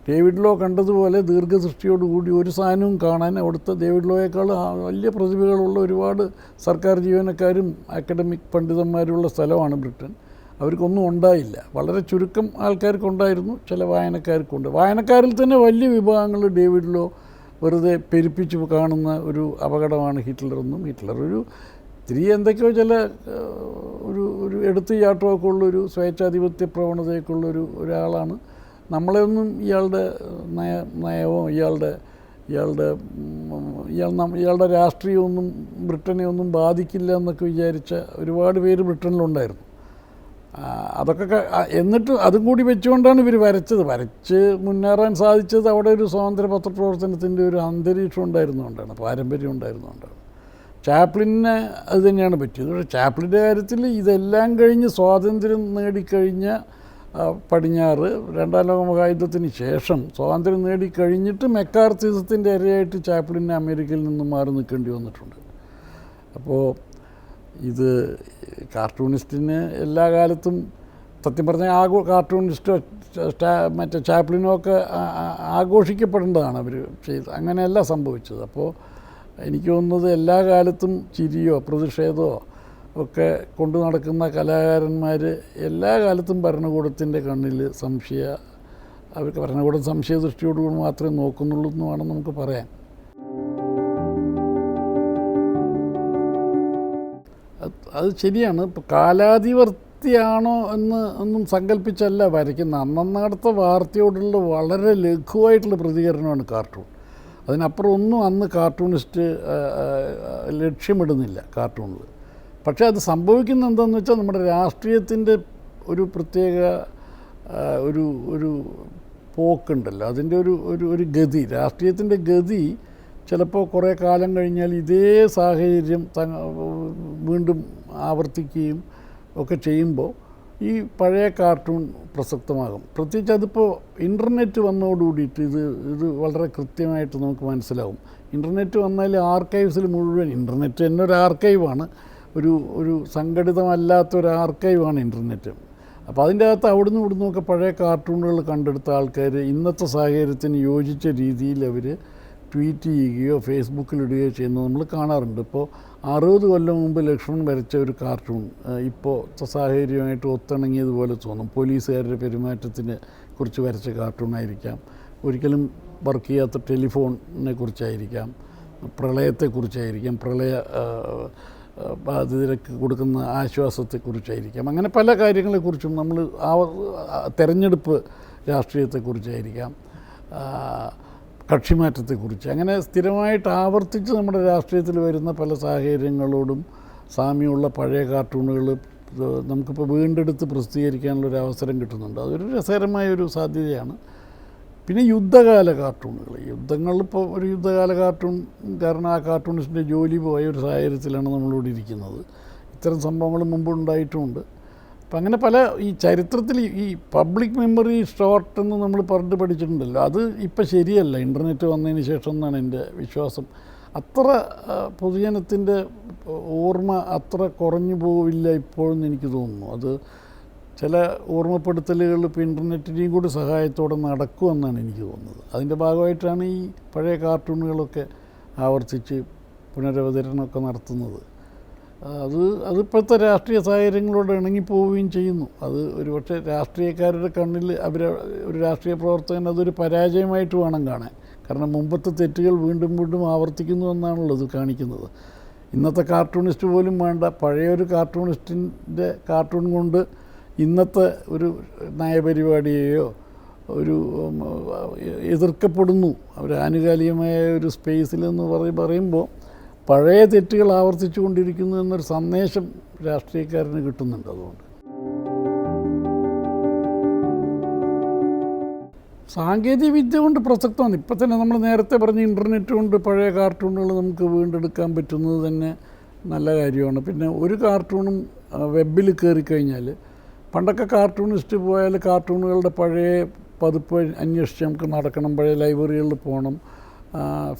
ഡേവിഡ് ലോ കണ്ടതുപോലെ ദീർഘദൃഷ്ടിയോടുകൂടി ഒരു സാധനവും കാണാൻ അവിടുത്തെ ഡേവിഡ് ലോയേക്കാൾ വലിയ പ്രതിഭകളുള്ള ഒരുപാട് സർക്കാർ ജീവനക്കാരും അക്കാഡമിക് പണ്ഡിതന്മാരുള്ള സ്ഥലമാണ് ബ്രിട്ടൻ. അവർക്കൊന്നും ഉണ്ടായില്ല. വളരെ ചുരുക്കം ആൾക്കാർക്കുണ്ടായിരുന്നു, ചില വായനക്കാർക്കുണ്ട്. വായനക്കാരിൽ തന്നെ വലിയ വിഭാഗങ്ങൾ ഡേവിഡ് ലോ വെറുതെ പെരുപ്പിച്ച് കാണുന്ന ഒരു അപകടമാണ് ഹിറ്റ്ലറെന്നും, ഹിറ്റ്ലർ ഇത്തിരി എന്തൊക്കെയോ ചില ഒരു എടുത്തു ചാട്ടമൊക്കെ ഉള്ളൊരു സ്വേച്ഛാധിപത്യ പ്രവണതയൊക്കെയുള്ളൊരു ഒരാളാണ്. നമ്മളെയൊന്നും ഇയാളുടെ നയവും ഇയാളുടെ രാഷ്ട്രീയമൊന്നും ബ്രിട്ടനെ ഒന്നും ബാധിക്കില്ല എന്നൊക്കെ വിചാരിച്ച ഒരുപാട് പേര് ബ്രിട്ടനിലുണ്ടായിരുന്നു. അതൊക്കെ എന്നിട്ട് അതും കൂടി വെച്ചുകൊണ്ടാണ് ഇവർ വരച്ച് മുന്നേറാൻ സാധിച്ചത്. അവിടെ ഒരു സ്വതന്ത്ര പത്രപ്രവർത്തനത്തിൻ്റെ ഒരു അന്തരീക്ഷം ഉണ്ടായിരുന്നുകൊണ്ടാണ്, പാരമ്പര്യം ഉണ്ടായിരുന്നുകൊണ്ടാണ്. ചാപ്ലിന് അത് തന്നെയാണ് പറ്റിയത്. പക്ഷേ ചാപ്ലിൻ്റെ കാര്യത്തിൽ ഇതെല്ലാം കഴിഞ്ഞ് സ്വാതന്ത്ര്യം നേടിക്കഴിഞ്ഞ പടിഞ്ഞാറ് രണ്ടാം ലോക മഹായുദ്ധത്തിന് ശേഷം സ്വാതന്ത്ര്യം നേടിക്കഴിഞ്ഞിട്ട് മെക്കാർത്തിസത്തിൻ്റെ ഇരയായിട്ട് ചാപ്ലിന് അമേരിക്കയിൽ നിന്നും മാറി നിൽക്കേണ്ടി വന്നിട്ടുണ്ട്. അപ്പോൾ ഇത് കാർട്ടൂണിസ്റ്റിന് എല്ലാ കാലത്തും സത്യം പറഞ്ഞാൽ കാർട്ടൂണിസ്റ്റോ മറ്റേ ചാപ്ലിനോ ഒക്കെ ആഘോഷിക്കപ്പെടേണ്ടതാണ് അവർ ചെയ്ത്. അങ്ങനെയല്ല സംഭവിച്ചത്. അപ്പോൾ എനിക്ക് തോന്നുന്നത് എല്ലാ കാലത്തും ചിരിയോ പ്രതിഷേധമോ ഒക്കെ കൊണ്ടു നടക്കുന്ന കലാകാരന്മാർ എല്ലാ കാലത്തും ഭരണകൂടത്തിൻ്റെ കണ്ണിൽ അവർക്ക് ഭരണകൂടം സംശയദൃഷ്ടിയോടുകൂടി മാത്രമേ നോക്കുന്നുള്ളൂ എന്ന് വേണം നമുക്ക് പറയാൻ. അത് ശരിയാണ്. ഇപ്പോൾ കാലാതിവർത്തിയാണോ ഒന്നും സങ്കല്പിച്ചല്ല വരയ്ക്കുന്നത്. അന്നന്നടുത്ത വാർത്തയോടുള്ള വളരെ ലഘുവായിട്ടുള്ള പ്രതികരണമാണ് കാർട്ടൂൺ. അതിനപ്പുറം ഒന്നും അന്ന് കാർട്ടൂണിസ്റ്റ് ലക്ഷ്യമിടുന്നില്ല കാർട്ടൂണിൽ. പക്ഷേ അത് സംഭവിക്കുന്ന എന്താണെന്ന് വെച്ചാൽ നമ്മുടെ രാഷ്ട്രീയത്തിൻ്റെ ഒരു പ്രത്യേക ഒരു പോക്കുണ്ടല്ലോ, അതിൻ്റെ ഒരു ഗതി, രാഷ്ട്രീയത്തിൻ്റെ ഗതി ചിലപ്പോൾ കുറേ കാലം കഴിഞ്ഞാൽ ഇതേ സാഹചര്യം വീണ്ടും ആവർത്തിക്കുകയും ഒക്കെ ചെയ്യുമ്പോൾ ഈ പഴയ കാർട്ടൂൺ പ്രസക്തമാകും. പ്രത്യേകിച്ച് അതിപ്പോൾ ഇൻ്റർനെറ്റ് വന്നതോടുകൂടിയിട്ട് ഇത് വളരെ കൃത്യമായിട്ട് നമുക്ക് മനസ്സിലാവും. ഇൻ്റർനെറ്റ് വന്നാൽ ആർക്കൈവ്സിൽ മുഴുവൻ, ഇൻ്റർനെറ്റ് തന്നെ ഒരു ആർക്കൈവാണ്, ഒരു സംഘടിതമല്ലാത്തൊരു ആർക്കൈവാണ് ഇൻ്റർനെറ്റ്. അപ്പോൾ അതിൻ്റെ അകത്ത് അവിടുന്ന് ഇവിടുന്നൊക്കെ പഴയ കാർട്ടൂണുകൾ കണ്ടെടുത്ത ആൾക്കാർ ഇന്നത്തെ സാഹചര്യത്തിന് യോജിച്ച രീതിയിൽ അവർ ട്വീറ്റ് ചെയ്യുകയോ ഫേസ്ബുക്കിലിടുകയോ ചെയ്യുന്നത് നമ്മൾ കാണാറുണ്ട്. ഇപ്പോൾ 60 കൊല്ലം മുമ്പ് ലക്ഷ്മൺ വരച്ച ഒരു കാർട്ടൂൺ ഇപ്പോൾ സാഹചര്യമായിട്ട് ഒത്തിണങ്ങിയതുപോലെ തോന്നും. പോലീസുകാരുടെ പെരുമാറ്റത്തിനെ കുറിച്ച് വരച്ച കാർട്ടൂണായിരിക്കാം, ഒരിക്കലും വർക്ക് ചെയ്യാത്ത ടെലിഫോണിനെ കുറിച്ചായിരിക്കാം, പ്രളയത്തെക്കുറിച്ചായിരിക്കാം, പ്രളയ ബാധിതർക്ക് കൊടുക്കുന്ന ആശ്വാസത്തെക്കുറിച്ചായിരിക്കാം, അങ്ങനെ പല കാര്യങ്ങളെക്കുറിച്ചും നമ്മൾ തെരഞ്ഞെടുപ്പ് രാഷ്ട്രീയത്തെക്കുറിച്ചായിരിക്കാം, കക്ഷിമാറ്റത്തെക്കുറിച്ച്, അങ്ങനെ സ്ഥിരമായിട്ട് ആവർത്തിച്ച് നമ്മുടെ രാഷ്ട്രീയത്തിൽ വരുന്ന പല സാഹചര്യങ്ങളോടും സാമ്യമുള്ള പഴയ കാർട്ടൂണുകൾ നമുക്കിപ്പോൾ വീണ്ടെടുത്ത് പ്രസിദ്ധീകരിക്കാനുള്ളൊരു അവസരം കിട്ടുന്നുണ്ട്. അതൊരു രസകരമായൊരു സാധ്യതയാണ്. പിന്നെ യുദ്ധകാല കാർട്ടൂണുകൾ, യുദ്ധങ്ങളിപ്പോൾ ഒരു യുദ്ധകാല കാർട്ടൂൺ, കാരണം ആ കാർട്ടൂണിസ്റ്റിൻ്റെ ജോലി പോയ ഒരു സാഹചര്യത്തിലാണ് നമ്മളിവിടെ ഇരിക്കുന്നത്. ഇത്തരം സംഭവങ്ങൾ മുമ്പ് ഉണ്ടായിട്ടുമുണ്ട്. അപ്പം അങ്ങനെ പല ഈ ചരിത്രത്തിൽ ഈ പബ്ലിക് മെമ്മറി ഷോർട്ട് എന്ന് നമ്മൾ പറഞ്ഞിട്ട് പഠിച്ചിട്ടുണ്ടല്ലോ, അത് ഇപ്പം ശരിയല്ല ഇൻ്റർനെറ്റ് വന്നതിന് ശേഷം എന്നാണ് എൻ്റെ വിശ്വാസം. അത്ര പൊതുജനത്തിൻ്റെ ഓർമ്മ അത്ര കുറഞ്ഞു പോവില്ല ഇപ്പോഴെന്ന് എനിക്ക് തോന്നുന്നു. അത് ചില ഓർമ്മപ്പെടുത്തലുകൾ ഇപ്പോൾ ഇൻ്റർനെറ്റിൻ്റെയും കൂടി സഹായത്തോടെ നടക്കുമെന്നാണ് എനിക്ക് തോന്നുന്നത്. അതിൻ്റെ ഭാഗമായിട്ടാണ് ഈ പഴയ കാർട്ടൂണുകളൊക്കെ ആവർത്തിച്ച് പുനരവതരണമൊക്കെ നടത്തുന്നത്. അതിപ്പോഴത്തെ രാഷ്ട്രീയ സാഹചര്യങ്ങളോട് ഇണങ്ങിപ്പോവുകയും ചെയ്യുന്നു. അത് ഒരുപക്ഷെ രാഷ്ട്രീയക്കാരുടെ കണ്ണിൽ ഒരു രാഷ്ട്രീയ പ്രവർത്തകൻ അതൊരു പരാജയമായിട്ട് വേണം കാണാൻ. കാരണം മുമ്പത്തെ തെറ്റുകൾ വീണ്ടും വീണ്ടും ആവർത്തിക്കുന്നു എന്നാണല്ലോ ഇത് കാണിക്കുന്നത്. ഇന്നത്തെ കാർട്ടൂണിസ്റ്റ് പോലും വേണ്ട, പഴയൊരു കാർട്ടൂണിസ്റ്റിൻ്റെ കാർട്ടൂൺ കൊണ്ട് ഇന്നത്തെ ഒരു നയപരിപാടിയെയോ ഒരു എതിർക്കപ്പെടുന്നു അവർ ആനുകാലികമായ ഒരു സ്പേസിലെന്ന് പറയുമ്പോൾ പഴയ തെറ്റുകൾ ആവർത്തിച്ചു കൊണ്ടിരിക്കുന്നു എന്നൊരു സന്ദേശം രാഷ്ട്രീയക്കാരന് കിട്ടുന്നുണ്ട്. അതുകൊണ്ട് സാങ്കേതിക വിദ്യ കൊണ്ട് പ്രസക്തമാണ്. ഇപ്പം തന്നെ നമ്മൾ നേരത്തെ പറഞ്ഞ ഇൻ്റർനെറ്റ് കൊണ്ട് പഴയ കാർട്ടൂണുകൾ നമുക്ക് വീണ്ടെടുക്കാൻ പറ്റുന്നത് തന്നെ നല്ല കാര്യമാണ്. പിന്നെ ഒരു കാർട്ടൂണും വെബിൽ കയറിക്കഴിഞ്ഞാൽ, പണ്ടൊക്കെ കാർട്ടൂണിസ്റ്റ് പോയാൽ കാർട്ടൂണുകളുടെ പഴയ പതിപ്പ് അന്വേഷിച്ച് നമുക്ക് നടക്കണം, പഴയ ലൈബ്രറികളിൽ പോകണം,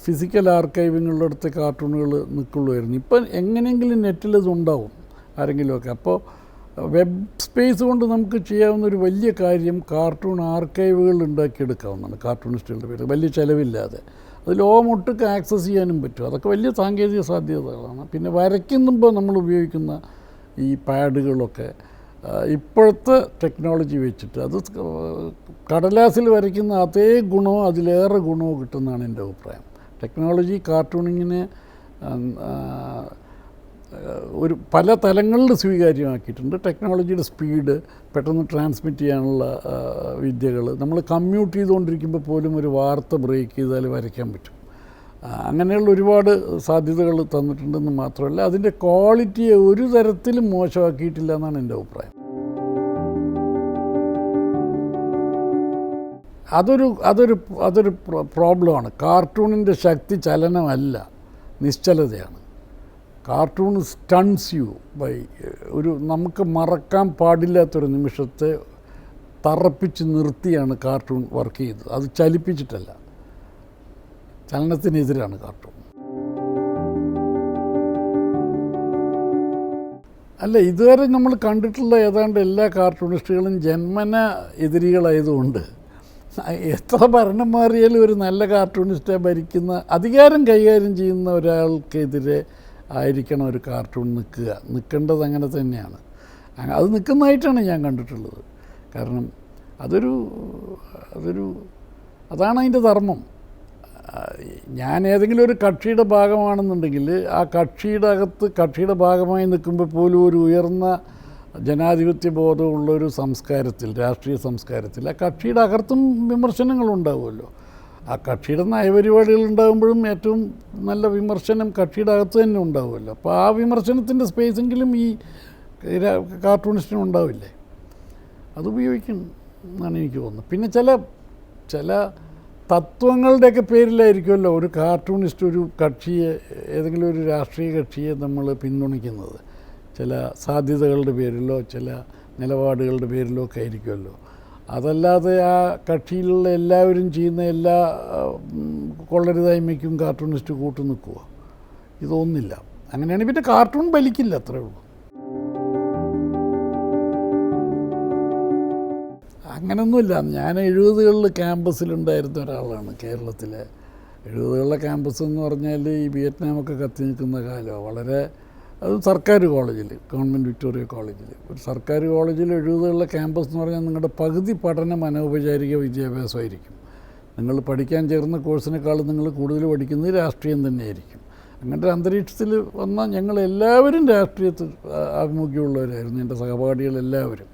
ഫിസിക്കൽ ആർക്കൈവിങ്ങളുടെ അടുത്ത് കാർട്ടൂണുകൾ നിൽക്കുള്ളായിരുന്നു. ഇപ്പം എങ്ങനെയെങ്കിലും നെറ്റിൽ ഇതുണ്ടാവും ആരെങ്കിലുമൊക്കെ. അപ്പോൾ വെബ് സ്പേസ് കൊണ്ട് നമുക്ക് ചെയ്യാവുന്ന ഒരു വലിയ കാര്യം കാർട്ടൂൺ ആർക്കൈവുകൾ ഉണ്ടാക്കിയെടുക്കാവുന്നതാണ്. കാർട്ടൂണിസ്റ്റുകളുടെ പേര് വലിയ ചിലവില്ലാതെ അത് ലോകമൊട്ടുക്ക് ആക്സസ് ചെയ്യാനും പറ്റും. അതൊക്കെ വലിയ സാങ്കേതിക സാധ്യതകളാണ്. പിന്നെ വരയ്ക്കുമ്പോൾ നമ്മൾ ഉപയോഗിക്കുന്ന ഈ പാഡുകളൊക്കെ ഇപ്പോഴത്തെ ടെക്നോളജി വെച്ചിട്ട് അത് കടലാസിൽ വരയ്ക്കുന്ന അതേ ഗുണമോ അതിലേറെ ഗുണമോ കിട്ടുന്നതാണ് എൻ്റെ അഭിപ്രായം. ടെക്നോളജി കാർട്ടൂണിങ്ങിനെ ഒരു പല തലങ്ങളിൽ സ്വീകാര്യമാക്കിയിട്ടുണ്ട്. ടെക്നോളജിയുടെ സ്പീഡ്, പെട്ടെന്ന് ട്രാൻസ്മിറ്റ് ചെയ്യാനുള്ള വിദ്യകൾ, നമ്മൾ കമ്മ്യൂട്ട് ചെയ്തുകൊണ്ടിരിക്കുമ്പോൾ പോലും ഒരു വാർത്ത ബ്രേക്ക് ചെയ്താൽ വരയ്ക്കാൻ പറ്റും. അങ്ങനെയുള്ള ഒരുപാട് സാധ്യതകൾ തന്നിട്ടുണ്ടെന്ന് മാത്രമല്ല അതിൻ്റെ ക്വാളിറ്റിയെ ഒരു തരത്തിലും മോശമാക്കിയിട്ടില്ല എന്നാണ് എൻ്റെ അഭിപ്രായം. അതൊരു പ്രോബ്ലമാണ്. കാർട്ടൂണിൻ്റെ ശക്തി ചലനമല്ല, നിശ്ചലതയാണ്. കാർട്ടൂൺ സ്റ്റൺസ് യു ബൈ നമുക്ക് മറക്കാൻ പാടില്ലാത്തൊരു നിമിഷത്തെ തറപ്പിച്ച് നിർത്തിയാണ് കാർട്ടൂൺ വർക്ക് ചെയ്തത്. അത് ചലിപ്പിച്ചിട്ടല്ല, ചലനത്തിനെതിരാണ് കാർട്ടൂൺ. അല്ല, ഇതുവരെ നമ്മൾ കണ്ടിട്ടുള്ള ഏതാണ്ട് എല്ലാ കാർട്ടൂണിസ്റ്റുകളും ജന്മന എതിരികളായതുകൊണ്ട് എത്ര ഭരണം മാറിയാലും ഒരു നല്ല കാർട്ടൂണിസ്റ്റെ ഭരിക്കുന്ന അധികാരം കൈകാര്യം ചെയ്യുന്ന ഒരാൾക്കെതിരെ ആയിരിക്കണം ഒരു കാർട്ടൂൺ നിൽക്കേണ്ടത്. അങ്ങനെ തന്നെയാണ്. അത് നിൽക്കുന്നതായിട്ടാണ് ഞാൻ കണ്ടിട്ടുള്ളത്. കാരണം അതാണ് അതിൻ്റെ ധർമ്മം. ഞാൻ ഏതെങ്കിലും ഒരു കക്ഷിയുടെ ഭാഗമാണെന്നുണ്ടെങ്കിൽ ആ കക്ഷിയുടെ ഭാഗമായി നിൽക്കുമ്പോൾ പോലും ഒരു ഉയർന്ന ജനാധിപത്യ ബോധമുള്ളൊരു സംസ്കാരത്തിൽ, രാഷ്ട്രീയ സംസ്കാരത്തിൽ ആ കക്ഷിയുടെ അകത്തും വിമർശനങ്ങളുണ്ടാവുമല്ലോ. ആ കക്ഷിയുടെ നയപരിപാടികൾ ഉണ്ടാകുമ്പോഴും ഏറ്റവും നല്ല വിമർശനം കക്ഷിയുടെ അകത്ത് തന്നെ ഉണ്ടാവുമല്ലോ. അപ്പോൾ ആ വിമർശനത്തിൻ്റെ സ്പേസെങ്കിലും ഈ കാർട്ടൂണിസ്റ്റിന് ഉണ്ടാവില്ലേ? അതുപയോഗിക്കും എന്നാണ് എനിക്ക് തോന്നുന്നത്. പിന്നെ ചില തത്വങ്ങളുടെയൊക്കെ പേരിലായിരിക്കുമല്ലോ ഒരു കാർട്ടൂണിസ്റ്റ് ഒരു കക്ഷിയെ, ഏതെങ്കിലും ഒരു രാഷ്ട്രീയ കക്ഷിയെ നമ്മൾ പിന്തുണയ്ക്കുന്നത്. ചില സാധ്യതകളുടെ പേരിലോ ചില നിലപാടുകളുടെ പേരിലോ ഒക്കെ ആയിരിക്കുമല്ലോ. അതല്ലാതെ ആ കക്ഷിയിലുള്ള എല്ലാവരും ചെയ്യുന്ന എല്ലാ കൊള്ളരുതായ്മയ്ക്കും കാർട്ടൂണിസ്റ്റ് കൂട്ടു നിൽക്കുക, ഇതൊന്നില്ല. അങ്ങനെയാണെങ്കിൽ പിന്നെ കാർട്ടൂൺ ബലിക്കില്ല, അത്രേ ഉള്ളൂ. അങ്ങനെയൊന്നുമില്ല. ഞാൻ 70കളിൽ ക്യാമ്പസിലുണ്ടായിരുന്ന ഒരാളാണ്. കേരളത്തിലെ 70കളിലെ ക്യാമ്പസ് എന്ന് പറഞ്ഞാൽ ഈ വിയറ്റ്നാമൊക്കെ കത്തി നിൽക്കുന്ന കാലമാണ്. അത് സർക്കാർ കോളേജിൽ, ഗവൺമെൻറ് വിക്ടോറിയ കോളേജിൽ, ഒരു സർക്കാർ കോളേജിൽ 70കളിലെ ക്യാമ്പസ് എന്ന് പറഞ്ഞാൽ നിങ്ങളുടെ പകുതി പഠനം അനൗപചാരിക വിദ്യാഭ്യാസമായിരിക്കും. നിങ്ങൾ പഠിക്കാൻ ചേർന്ന കോഴ്സിനേക്കാളും നിങ്ങൾ കൂടുതൽ പഠിക്കുന്നത് രാഷ്ട്രീയം തന്നെയായിരിക്കും. അങ്ങനത്തെ അന്തരീക്ഷത്തിൽ വന്നാൽ ഞങ്ങളെല്ലാവരും രാഷ്ട്രീയത്തിൽ ആഭിമുഖ്യമുള്ളവരായിരുന്നു, എൻ്റെ സഹപാഠികളെല്ലാവരും.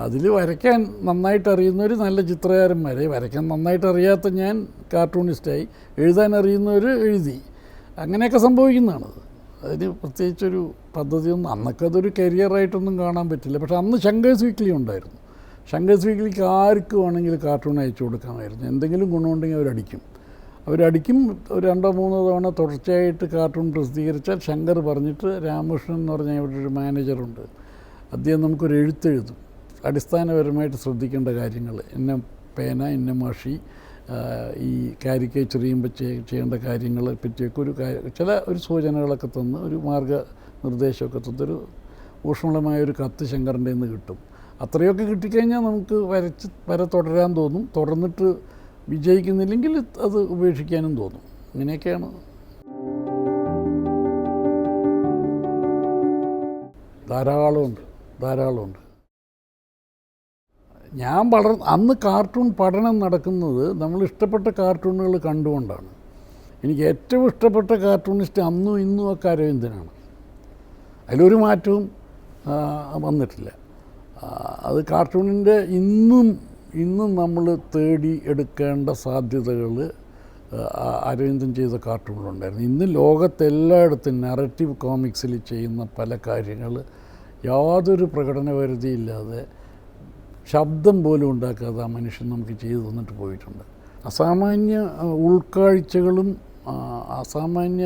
അതിൽ വരയ്ക്കാൻ നന്നായിട്ട് അറിയുന്നവർ നല്ല ചിത്രകാരന്മാരെ, വരയ്ക്കാൻ നന്നായിട്ട് അറിയാത്ത ഞാൻ കാർട്ടൂണിസ്റ്റായി, എഴുതാൻ അറിയുന്നവർ എഴുതി. അങ്ങനെയൊക്കെ സംഭവിക്കുന്നതാണത്. അതിന് പ്രത്യേകിച്ചൊരു പദ്ധതിയൊന്നും അന്നൊക്കെ അതൊരു കരിയറായിട്ടൊന്നും കാണാൻ പറ്റില്ല. പക്ഷേ അന്ന് ശങ്കേഴ്സ് വീക്ക്ലി ഉണ്ടായിരുന്നു. ശങ്കേഴ്സ് വീക്ക്ലിക്ക് ആർക്ക് വേണമെങ്കിലും കാർട്ടൂൺ അയച്ചു കൊടുക്കാമായിരുന്നു. എന്തെങ്കിലും ഗുണമുണ്ടെങ്കിൽ അവരടിക്കും. ഒരു 2-3 തവണ തുടർച്ചയായിട്ട് കാർട്ടൂൺ പ്രസിദ്ധീകരിച്ചാൽ ശങ്കർ പറഞ്ഞിട്ട് രാമകൃഷ്ണൻ എന്ന് പറഞ്ഞാൽ ഇവിടെ ഒരു മാനേജറുണ്ട്, അദ്ദേഹം നമുക്കൊരു എഴുത്തെഴുതും. അടിസ്ഥാനപരമായിട്ട് ശ്രദ്ധിക്കേണ്ട കാര്യങ്ങൾ, ഇന്ന പേന, ഇന്ന മഷി, ഈ കാരിക്കേച്ചർ ചെയ്യുമ്പോൾ ചെയ്യേണ്ട കാര്യങ്ങളെ പറ്റിയൊക്കെ ഒരു സൂചനകളൊക്കെ തന്ന് ഒരു മാർഗ്ഗനിർദ്ദേശമൊക്കെ തന്നൊരു ഊഷ്മളമായൊരു കത്ത് ശങ്കറിൻ്റെ നിന്ന് കിട്ടും. അത്രയൊക്കെ കിട്ടിക്കഴിഞ്ഞാൽ നമുക്ക് വര തുടരാൻ തോന്നും. തുടർന്നിട്ട് വിജയിക്കുന്നില്ലെങ്കിൽ അത് ഉപേക്ഷിക്കാനും തോന്നും. ഇങ്ങനെയൊക്കെയാണ്. ധാരാളമുണ്ട്. ഞാൻ അന്ന് കാർട്ടൂൺ പഠനം നടക്കുന്നത് നമ്മൾ ഇഷ്ടപ്പെട്ട കാർട്ടൂണുകൾ കണ്ടുകൊണ്ടാണ്. എനിക്ക് ഏറ്റവും ഇഷ്ടപ്പെട്ട കാർട്ടൂണിസ്റ്റ് അന്നും ഇന്നും ഒക്കെ അരവിന്ദനാണ്. അതിലൊരു മാറ്റവും വന്നിട്ടില്ല. അത് കാർട്ടൂണിൻ്റെ ഇന്നും നമ്മൾ തേടി എടുക്കേണ്ട സാധ്യതകൾ അരവിന്ദൻ ചെയ്ത കാർട്ടൂണിലുണ്ടായിരുന്നു. ഇന്ന് ലോകത്തെല്ലായിടത്തും നറേറ്റീവ് കോമിക്സിൽ ചെയ്യുന്ന പല കാര്യങ്ങൾ യാതൊരു പ്രകടനപരിധിയില്ലാതെ ശബ്ദം പോലും ഉണ്ടാക്കാതെ ആ മനുഷ്യൻ നമുക്ക് ചെയ്തു തന്നിട്ട് പോയിട്ടുണ്ട്. അസാമാന്യ ഉൾക്കാഴ്ചകളും അസാമാന്യ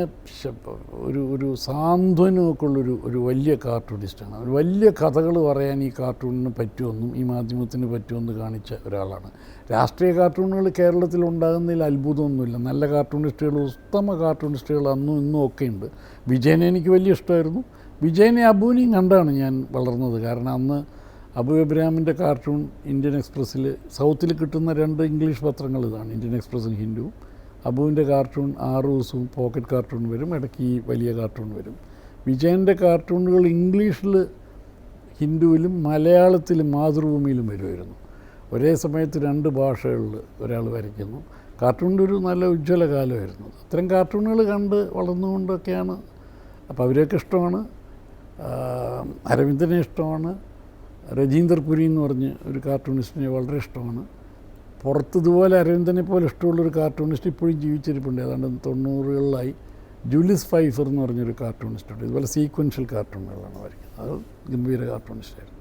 ഒരു സാന്ത്വനമൊക്കെ ഒരു വലിയ കാർട്ടൂണിസ്റ്റാണ്. ഒരു വലിയ കഥകൾ പറയാൻ ഈ കാർട്ടൂണിന് പറ്റുമെന്നും ഈ മാധ്യമത്തിന് പറ്റുമെന്ന് കാണിച്ച ഒരാളാണ്. രാഷ്ട്രീയ കാർട്ടൂണുകൾ കേരളത്തിൽ ഉണ്ടാകുന്നതിൽ അത്ഭുതമൊന്നുമില്ല. നല്ല കാർട്ടൂണിസ്റ്റുകൾ, ഉത്തമ കാർട്ടൂണിസ്റ്റുകൾ അന്നും ഇന്നും ഒക്കെ ഉണ്ട്. വിജയനെ എനിക്ക് വലിയ ഇഷ്ടമായിരുന്നു. വിജയനെ അബുവിനെയും കണ്ടാണ് ഞാൻ വളർന്നത്. കാരണം അന്ന് അബു എബ്രഹാമിൻ്റെ കാർട്ടൂൺ ഇന്ത്യൻ എക്സ്പ്രസ്സിൽ സൗത്തിൽ കിട്ടുന്ന 2 ഇംഗ്ലീഷ് പത്രങ്ങൾ ഇതാണ്, ഇന്ത്യൻ എക്സ്പ്രസ്സും ഹിന്ദുവും. അബുവിൻ്റെ കാർട്ടൂൺ 6 ദിവസവും പോക്കറ്റ് കാർട്ടൂൺ വരും, ഇടയ്ക്ക് ഈ വലിയ കാർട്ടൂൺ വരും. വിജയൻ്റെ കാർട്ടൂണുകൾ ഇംഗ്ലീഷിൽ, ഹിന്ദുവിലും മലയാളത്തിലും മാതൃഭൂമിയിലും വരുമായിരുന്നു. ഒരേ സമയത്ത് 2 ഭാഷകളിൽ ഒരാൾ വരയ്ക്കുന്നു. കാർട്ടൂണിൻ്റെ ഒരു നല്ല ഉജ്ജ്വല കാലമായിരുന്നു. അത്തരം കാർട്ടൂണുകൾ കണ്ട് വളർന്നുകൊണ്ടൊക്കെയാണ്. അപ്പോൾ അവരെയൊക്കെ ഇഷ്ടമാണ്. അരവിന്ദനെ ഇഷ്ടമാണ്. രജീന്ദർ പുരി എന്ന് പറഞ്ഞ് ഒരു കാർട്ടൂണിസ്റ്റിനെ വളരെ ഇഷ്ടമാണ്. പുറത്ത് ഇതുപോലെ അരവിന്ദനെ പോലെ ഇഷ്ടമുള്ളൊരു കാർട്ടൂണിസ്റ്റ് ഇപ്പോഴും ജീവിച്ചിരിപ്പുണ്ട്. ഏതാണ്ട് 90കളിലായി. ജൂലിസ് ഫൈഫർ എന്ന് പറഞ്ഞൊരു കാർട്ടൂണിസ്റ്റുണ്ട്. ഇതുപോലെ സീക്വൻഷ്യൽ കാർട്ടൂണുകളാണ് വരയ്ക്കുന്നത്. അത് ഗംഭീര കാർട്ടൂണിസ്റ്റായിരുന്നു.